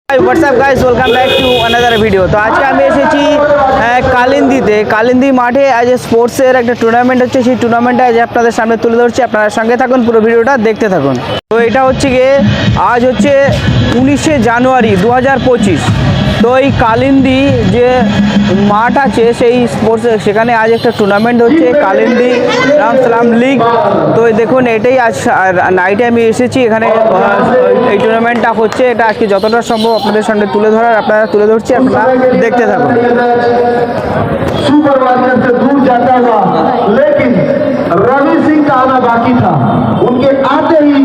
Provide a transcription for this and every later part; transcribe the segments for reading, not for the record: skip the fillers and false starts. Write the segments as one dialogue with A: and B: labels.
A: WhatsApp guys, welcome back to another video. তো আজকে আমি এসেছি কালিন্দিতে। কালিন্দি মাঠে আজ স্পোর্টসের একটা টুর্নামেন্ট হচ্ছে, সেই টুর্নামেন্টে আজ আপনাদের সামনে তুলে ধরছি। আপনারা সঙ্গে থাকুন, পুরো ভিডিওটা দেখতে থাকুন। তো এটা হচ্ছে গিয়ে আজ হচ্ছে 19শে জানুয়ারি 2025। তো এই কালিন্দি যে মাঠ আছে সেই স্পোর্টস, সেখানে আজ একটা টুর্নামেন্ট হচ্ছে, কালিন্দি রাম সালাম লিগ। তো দেখুন এটাই আজ নাইটে আমি এসেছি এখানে। এই টুর্নামেন্টটা হচ্ছে, এটা আজকে যতটা সম্ভব আপনাদের সামনে তুলে ধরার আপনারা তুলে ধরছি, আপনারা দেখতে থাকুন।
B: सुपर मार्केट से दूर जाता हुआ, लेकिन रवि सिंह का आना बाकी था। उनके आते ही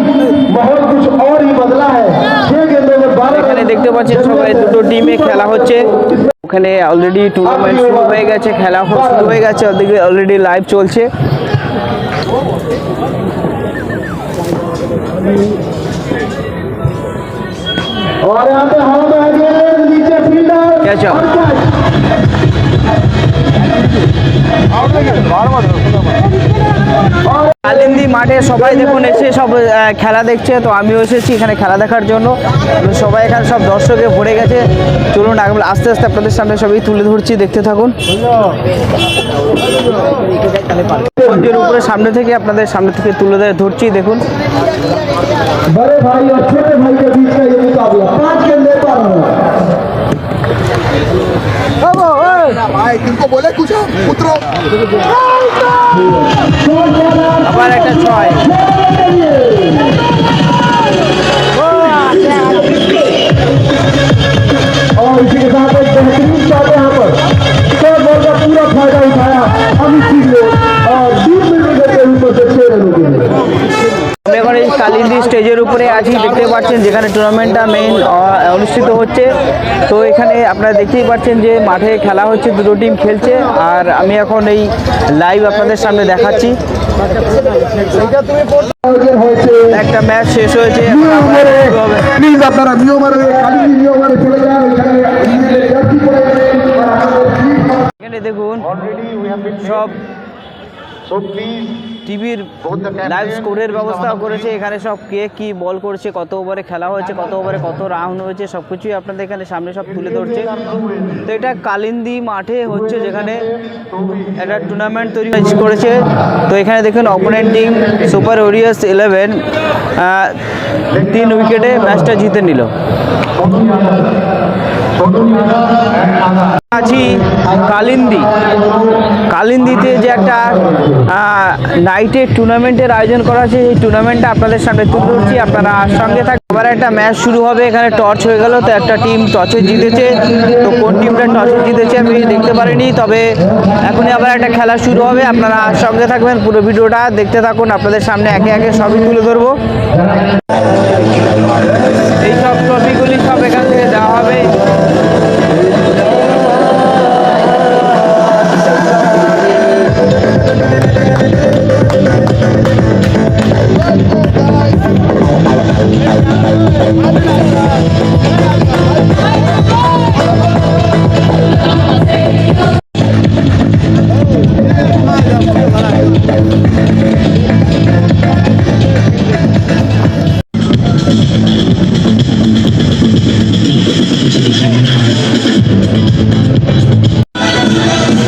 B: माहौल कुछ और ही बदला है। 6 गेंदों में 12
A: এখানে দেখতে পাচ্ছেন সবাই দুটো টিমে খেলা হচ্ছে। ওখানে অলরেডি টুর্নামেন্ট শুরু হয়ে গেছে, খেলা শুরু হয়ে গেছে, ওদিকে অলরেডি লাইভ চলছে।
B: और यहाँ पे हम आगे नीचे फील्डर
A: कैच आउट। কালিন্দি মাঠে সবাই দেখুন এসে সব খেলা দেখছে। তো আমিও এসেছি এখানে খেলা দেখার জন্য। সবাই এখানে সব দর্শকে ভরে গেছে। চলুন আস্তে আস্তে আপনাদের সামনে সবই তুলে ধরছি, দেখতে থাকুন। মঞ্চের উপরে সামনে থেকে আপনাদের সামনে থেকে তুলে ধরছি, দেখুন।
B: बड़े भाई और छोटे भाई के बीच का ये मुकाबला 5 गेंदे पर भाई तुमको बोले कुछ उतरो।
A: আবার একটা ছয়।
B: और इसी के साथ एक बेहतरीन शॉट यहाँ पर शॉट बॉल का पूरा फायदा उठाया अमित सिंह ने और 3 मिनट के ऊपर से 6 रनों के लिए।
A: আমি এখন এই কালিন্দি স্টেজের উপরে আছি, দেখতে পাচ্ছেন যেখানে টুর্নামেন্টটা মেইন অনুষ্ঠিত হচ্ছে। তো এখানে আপনারা দেখতেই পাচ্ছেন যে মাঠে খেলা হচ্ছে, দুটো টিম খেলছে। আর আমি এখন এই লাইভ আপনাদের সামনে দেখাচ্ছি। একটা ম্যাচ শেষ হয়েছে,
B: প্লিজ আপনারা নিয়মের কালিন্দি নিয়মের চলে যান।
A: এখানে দেখুন সব টিভির লাইভ স্কোরের ব্যবস্থাও করেছে। এখানে সব কে কি বল করেছে, কত ওভারে খেলা হয়েছে, কত ওভারে কত রাউন্ড হয়েছে, সব কিছুই আপনাদের এখানে সামনে সব তুলে ধরছে। তো এটা কালিন্দি মাঠে হচ্ছে, যেখানে একটা টুর্নামেন্ট তৈরি করেছে। তো এখানে দেখুন অপোনেন্ট টিম সুপার ওয়ারিয়ার্স 11 3 উইকেটে ম্যাচটা জিতে নিল। আছি কালিন্দিতে যে একটা নাইটের টুর্নামেন্টের আয়োজন করা আছে, এই টুর্নামেন্টটা আপনাদের সামনে তুলে ধরছি, আপনারা সঙ্গে থাকবেন। আবার একটা ম্যাচ শুরু হবে। এখানে টস হয়ে গেল, তো একটা টিম টসে জিতেছে। তো কোন টিমটা টসে জিতেছে আমি দেখতে পারিনি, তবে এখনই আবার একটা খেলা শুরু হবে। আপনারা সঙ্গে থাকবেন, পুরো ভিডিওটা দেখতে থাকুন। আপনাদের সামনে একে একে সবই তুলে ধরবো। এই সব ট্রফিগুলি সব এখান থেকে দেওয়া হবে।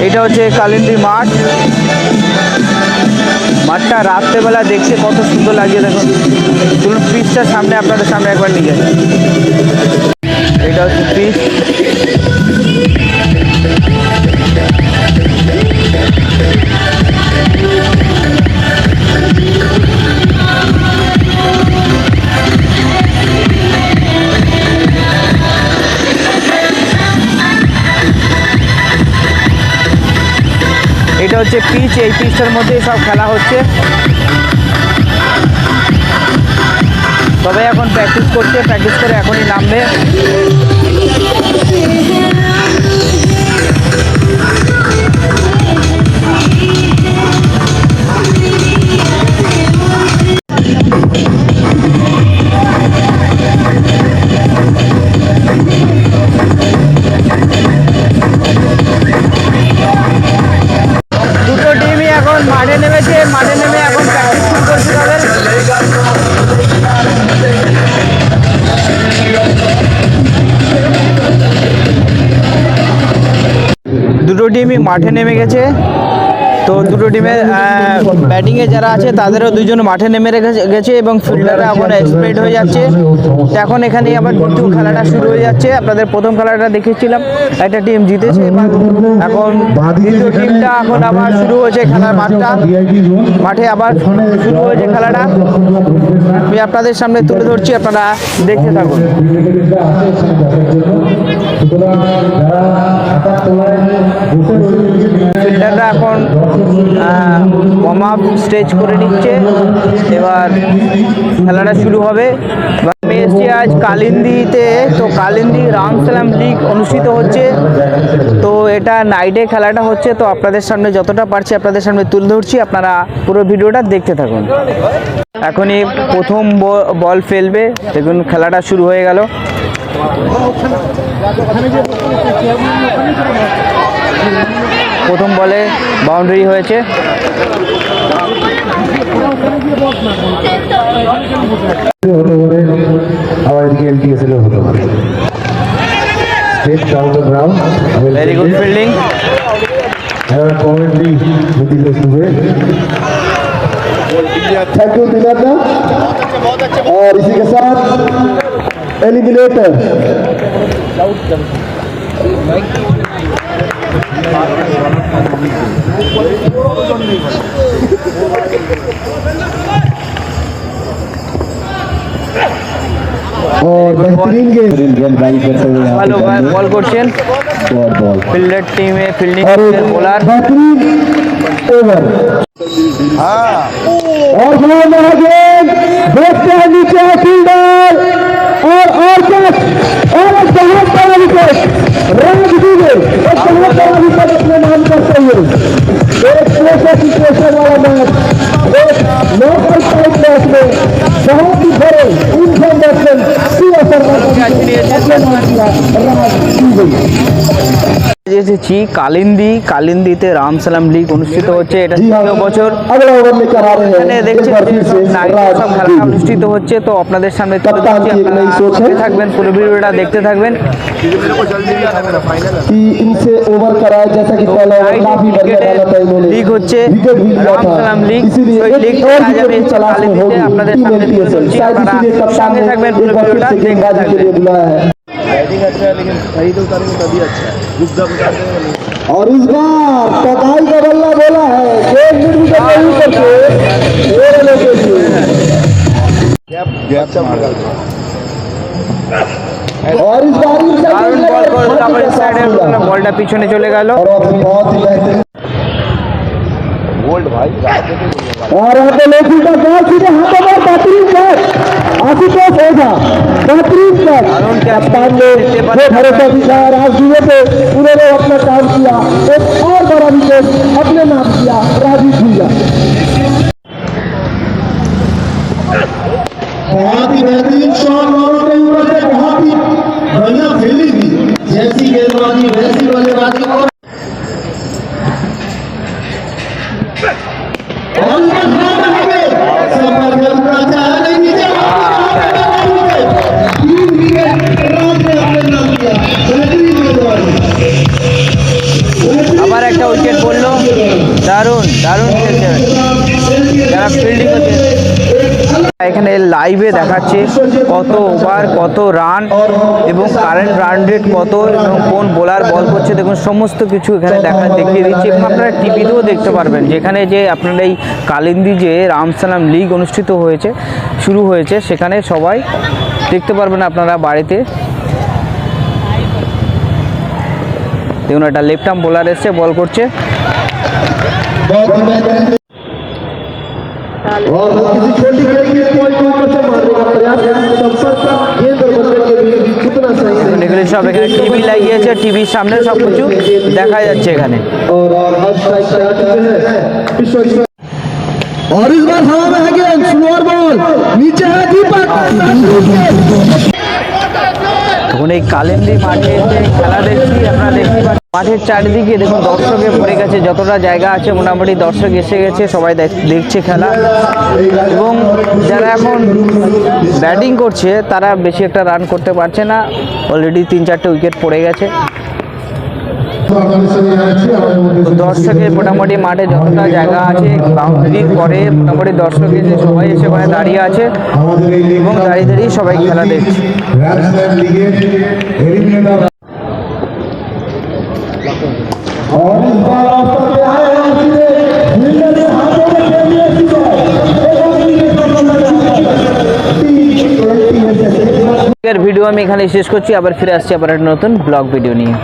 A: এটা হচ্ছে কালিন্দি মাঠ। মাঠটা রাত্রেবেলা দেখতে কত সুন্দর লাগে, দেখুন। চলুন পিচটার সামনে আপনাদের সামনে একবার নিয়ে যাই। এটা হচ্ছে পিচ। এটা হচ্ছে পিচ, এই পিচটার মধ্যে সব খেলা হচ্ছে। তবে এখন প্র্যাকটিস করছে, প্র্যাকটিস করে এখনই নামবে। দুটো টিমই এখন মাঠে নেমেছে, মাঠে নেমে এখন প্র্যাকটিস শুরু করছে তাদের। দুটো টিমই মাঠে নেমে গেছে। তো দুটো টিমের ব্যাটিংয়ে যারা আছে তাদেরও দুজন মাঠে নেমে গেছে এবং ফিল্ডাররা এখন এক্সপায়ার্ড হয়ে যাচ্ছে। তো এখন এখানে আবার দ্বিতীয় খেলাটা শুরু হয়ে যাচ্ছে। আপনাদের প্রথম খেলাটা দেখেছিলাম, একটা টিম জিতেছে এবং এখন দ্বিতীয় টিমটা এখন আবার শুরু হয়েছে খেলার মাঠে আবার শুরু হয়েছে খেলাটা। আমি আপনাদের সামনে তুলে ধরছি, আপনারা দেখতে থাকুন। ফিল্ডাররা এখন ওয়ার্ম আপ স্টেজ করে নিচ্ছে, এবার খেলাটা শুরু হবে। আমি এসেছি আজ কালিন্দিতে। তো কালিন্দি রামসালাম লিগ অনুষ্ঠিত হচ্ছে। তো এটা নাইটে খেলাটা হচ্ছে। তো আপনাদের সামনে যতটা পারছি আপনাদের সামনে তুলে ধরছি, আপনারা পুরো ভিডিওটা দেখতে থাকুন। এখনই প্রথম বল ফেলবে, দেখুন খেলাটা শুরু হয়ে গেল। প্রথম বলে বাউন্ডারি হয়েছে। Very good fielding.
B: Thank you दिनादा। और इसी के साथ एलिमिनेटर और बेहतरीन गेंदबाजी करते हुए
A: ভালো বল করছেন ফিল্ডার টিমে, ফিল্ডিং বোলার।
B: बेहतरीन ओवर। और गेंद देखते हैं नीचे फील्डर और कैच और एक बहुत बड़ा विकेट राजदीप एक बहुत बड़ा विकेट अपने नाम करते हुए एक प्रेशर सिचुएशन वाला मैच, एक लोकल टाइप मैच में बहुत ही बड़े इन्फॉर्मेशन अपने नाम किया राजदीप।
A: এসেছি কালিন্দিতে রামসালাম লিগ অনুষ্ঠিত হচ্ছে। এটা তৃতীয় বছর। এখানে দেখছেন সব খেলা অনুষ্ঠিত হচ্ছে। তো আপনাদের সামনে তুলে ধরছি, আপনারা সাথে থাকবেন, পুরো ভিডিওটা দেখতে থাকবেন। লিগ হচ্ছে রামসালাম লিগ। ওই লিগটা আজ আমি কালিন্দিতে আপনাদের সামনে তুলে ধরছি, আপনারা সঙ্গে থাকবেন, পুরো ভিডিওটা দেখতে থাকবেন।
C: बैटिंग अच्छा है लेकिन सही तो करेंगे तभी अच्छा है।
B: और इस बार टकाई का बल्ला बोला है गेंद नहीं करके और इस बार
A: বল করে তারপরে সাইডে বলটা পিছনে চলে গেল।
B: बहुत ही बेहतरीन
C: गोल्ड भाई
B: और यहाँ पे लेकिन का बॉल सीधे हाथों में बेहतरीन कैच आशुतोष ओझा, बेहतरीन कैच। कप्तान ने जो भरोसा दिखाया राजदीप पे, उन्होंने अपना काम किया, एक और बड़ा विकेट अपने नाम किया राजीव भुइया। बहुत ही बेहतरीन शॉट और ऊपर से बहुत ही बढ़िया फील्डिंग भी, जैसी गेंदबाजी वैसी बल्लेबाजी।
A: আবার একটা উইকেট পড়লো। দারুণ দারুণ খেলছে যারা ফিল্ডিং করছে। এখানে লাইভে দেখাচ্ছে কত ওভার, কত রান এবং কারেন্ট রান রেট কত এবং কোন বোলার বল করছে, দেখুন সমস্ত কিছু এখানে দেখিয়ে দিচ্ছি। এবং আপনারা টিভিতেও দেখতে পারবেন, যেখানে যে আপনারা এই কালিন্দি যে রামসালাম লিগ অনুষ্ঠিত হয়েছে, শুরু হয়েছে, সেখানে সবাই দেখতে পারবেন আপনারা বাড়িতে। দেখুন একটা লেফট আর্ম বোলার এসছে, বল করছে।
B: और किसी छोटी खेल कोई से मारने का प्रयास संपर्क गेंद और बल्ले के बीच कितना सही है।
A: এগুলো সব এখানে টিভি লাগিয়েছে, টিভির সামনে সব কিছু দেখা যাচ্ছে এখানে।
B: और हर स्ट्राइक पे आ चुके हैं और इस बार हवा में है गेंद, स्लोअर बॉल नीचे है दीपक।
A: তখন এই কালিন্দি মাঠে এসে খেলা দেখছি, আপনারা দেখতে পাচ্ছেন মাঠের চারিদিকে দেখুন দর্শকে ভরে গেছে, যতটা জায়গা আছে মোটামুটি দর্শক এসে গেছে, সবাই দেখছে খেলা। এবং যারা এখন ব্যাটিং করছে তারা বেশি একটা রান করতে পারছে না, অলরেডি 3-4টে উইকেট পড়ে গেছে। তো দর্শকের মোটামুটি মাঠে যতটা জায়গা আছে বাউন্ডারির পরে মোটামুটি দর্শকের যে সবাই এসে ওখানে দাঁড়িয়ে আছে এবং দাঁড়িয়ে দাঁড়িয়ে সবাই খেলা দেখছে।
B: और इस बार अवसर पे आए हैं जिसे फील्डर ने हाथों में खेल लिया
A: ভিডিও আমি এখানে শেষ করছি, আবার ফিরে আসছি আবার একটা নতুন ব্লগ ভিডিও নিয়ে।